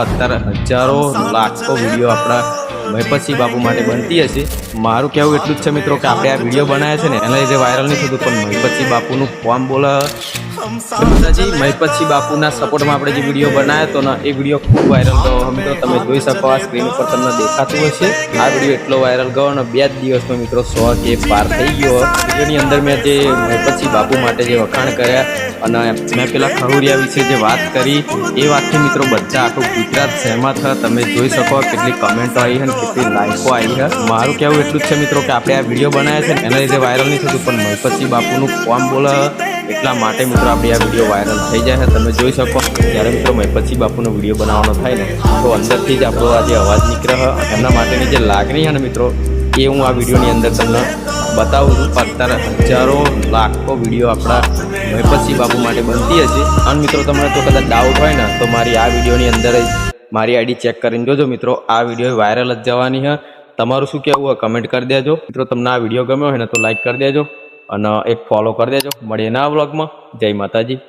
અત્યારે હજારો લાખો વિડીયો આપણા મહેપતસિંહ બાપુ માટે બનતી હશે। મારું કહેવું એટલું જ છે મિત્રો કે આપણે આ વિડીયો બનાવ્યા છે ને એના લીધે વાયરલ નહીં થતું, પણ મહેપતસિંહ બાપુનું ફોર્મ બોલે માતાજી। મહેપતસિંહ બાપુના સપોર્ટમાં આપણે જે વિડીયો બનાવ્યો હતો ને એ વિડીયો ખૂબ વાયરલ ગયો મિત્રો। તમે જોઈ શકો આ સ્ક્રીન ઉપર તમને દેખાતું હશે। આ વિડીયો એટલો વાયરલ ગયો ને 2 જ દિવસમાં મિત્રો 100K પાર થઈ ગયો। વિડીયોની અંદર મેં જે મહેપતસિંહ બાપુ માટે જે વખાણ કર્યા અને મેં પેલા ખહુરિયા વિશે જે વાત કરી એ વાતથી મિત્રો બધા આખું ગુજરાત સહેમત છે। તમે જોઈ શકો કેટલી કમેન્ટો આવી છે ને કેટલી લાઈકો આવી છે। મારું કહેવું એટલું જ છે મિત્રો કે આપણે આ વિડીયો બનાવ્યા છે ને એના લીધે વાયરલ નહીં થતું, પણ મહેપતસિંહ બાપુનું ફોર્મ બોલે એટલા માટે મિત્રો આપણી આ વિડીયો વાયરલ થઈ જાય છે। તમે જોઈ શકો ત્યારે મિત્રો મહેપતસિંહ બાપુનો વિડીયો બનાવવાનો થાય ને તો અંદરથી જ આપણો આ જે અવાજ નીકળે છે એમના માટેની જે લાગણી છે ને મિત્રો એ હું આ વિડીયોની અંદર તમને બતાવું છું। અત્યારે હજારો લાખો વિડીયો આપણા મહેપતસિંહ બાપુ માટે બનતી હશે। અને મિત્રો તમને તો કદાચ ડાઉટ હોય ને તો મારી આ વિડીયોની અંદર જ મારી આઈડી ચેક કરીને જોજો મિત્રો, આ વિડીયો વાયરલ જ જવાની છે। તમારું શું કહેવું હોય કમેન્ટ કરી દેજો મિત્રો। તમને આ વિડીયો ગમ્યો હોય ને તો લાઈક કરી દેજો અને એક ફોલો કરી દેજો। મળીએ નવા વ્લોગમાં। જય માતાજી।